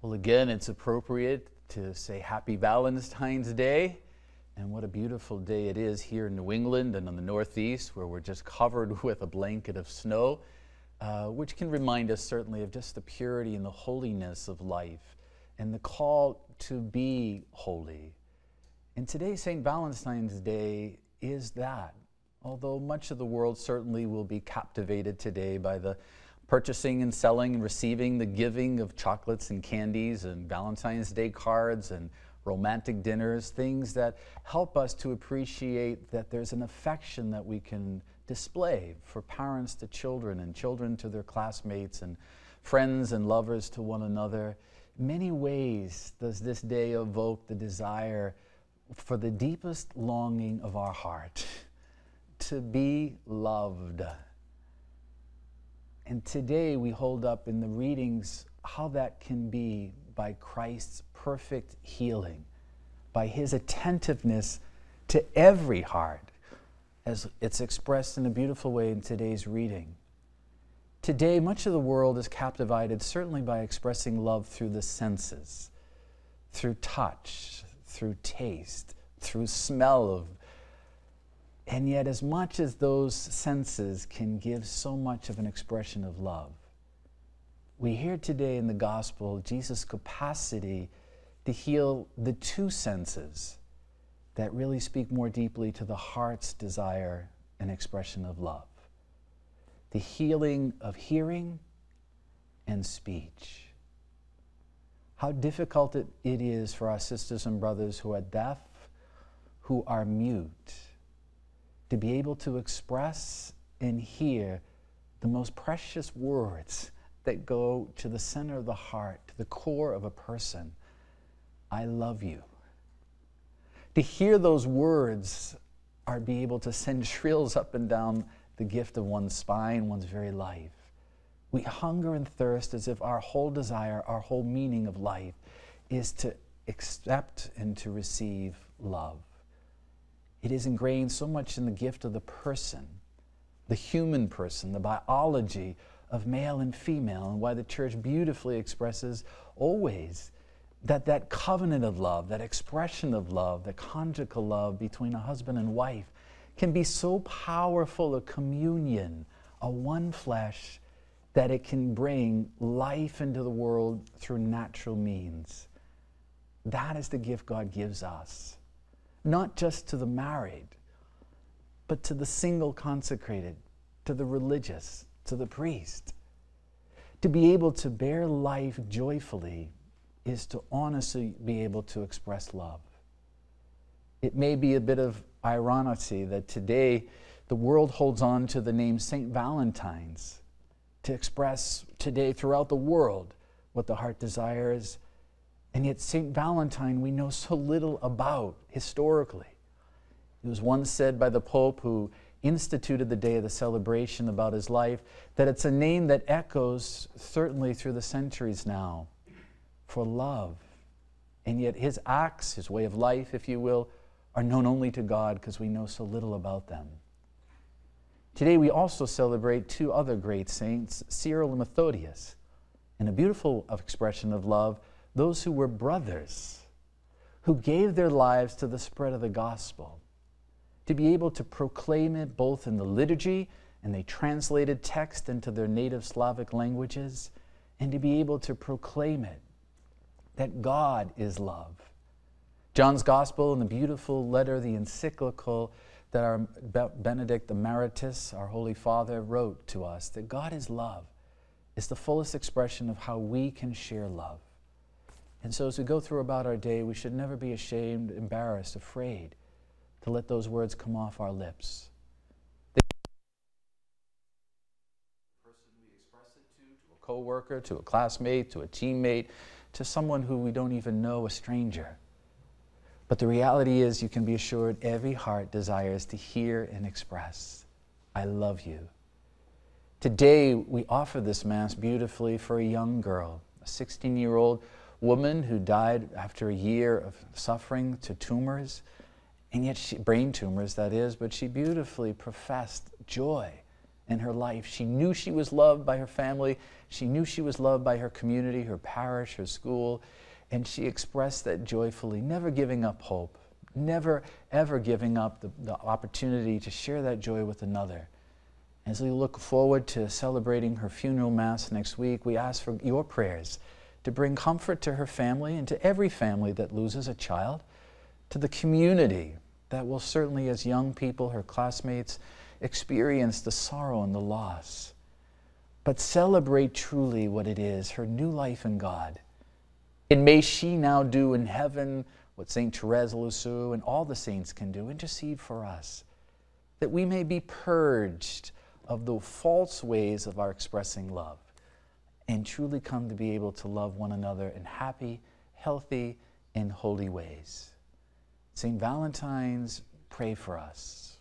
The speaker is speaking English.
Well, again, it's appropriate to say Happy Valentine's Day. And what a beautiful day it is here in New England and in the Northeast, where we're just covered with a blanket of snow, which can remind us certainly of just the purity and the holiness of life and the call to be holy. And today, St. Valentine's Day is that. Although much of the world certainly will be captivated today by the purchasing and selling and receiving the giving of chocolates and candies and Valentine's Day cards and romantic dinners, things that help us to appreciate that there's an affection that we can display for parents to children and children to their classmates and friends and lovers to one another. In many ways does this day evoke the desire for the deepest longing of our heart to be loved. And today we hold up in the readings how that can be by Christ's perfect healing, by his attentiveness to every heart, as it's expressed in a beautiful way in today's reading. Today, much of the world is captivated certainly by expressing love through the senses, through touch, through taste, through smell. And yet, as much as those senses can give so much of an expression of love, we hear today in the gospel Jesus' capacity to heal the two senses that really speak more deeply to the heart's desire and expression of love. The healing of hearing and speech. How difficult it is for our sisters and brothers who are deaf, who are mute, to be able to express and hear the most precious words that go to the center of the heart, to the core of a person. I love you. To hear those words are be able to send shrills up and down the gift of one's spine, one's very life. We hunger and thirst as if our whole desire, our whole meaning of life is to accept and to receive love. It is ingrained so much in the gift of the person, the human person, the biology of male and female, and why the church beautifully expresses always that covenant of love, that expression of love, that conjugal love between a husband and wife can be so powerful a communion, a one flesh, that it can bring life into the world through natural means. That is the gift God gives us. Not just to the married, but to the single consecrated, to the religious, to the priest. To be able to bear life joyfully is to honestly be able to express love. It may be a bit of ironicity that today the world holds on to the name St. Valentine's to express today throughout the world what the heart desires. And yet St. Valentine we know so little about historically. It was once said by the Pope who instituted the day of the celebration about his life that it's a name that echoes certainly through the centuries now for love. And yet his acts, his way of life, if you will, are known only to God because we know so little about them. Today we also celebrate two other great saints, Cyril and Methodius, in a beautiful expression of love, those who were brothers, who gave their lives to the spread of the gospel, to be able to proclaim it both in the liturgy, and they translated text into their native Slavic languages, and to be able to proclaim it, that God is love. John's Gospel and the beautiful letter, the encyclical that our Benedict Emeritus, our Holy Father, wrote to us, that God is love, is the fullest expression of how we can share love. And so as we go through about our day, we should never be ashamed, embarrassed, afraid to let those words come off our lips. The person we express it to a coworker, to a classmate, to a teammate, to someone who we don't even know, a stranger. But the reality is, you can be assured every heart desires to hear and express, I love you. Today, we offer this Mass beautifully for a young girl, a 16-year-old woman who died after a year of suffering to tumors, and yet brain tumors, that is, but she beautifully professed joy in her life. She knew she was loved by her family. She knew she was loved by her community, her parish, her school, and she expressed that joyfully, never giving up hope, never ever giving up the opportunity to share that joy with another. As we look forward to celebrating her funeral mass next week, we ask for your prayers to bring comfort to her family and to every family that loses a child, to the community that will certainly, as young people, her classmates, experience the sorrow and the loss, but celebrate truly what it is, her new life in God. And may she now do in heaven what St. Therese of Lisieux and all the saints can do, intercede for us, that we may be purged of the false ways of our expressing love and truly come to be able to love one another in happy, healthy, and holy ways. St. Valentine's, pray for us.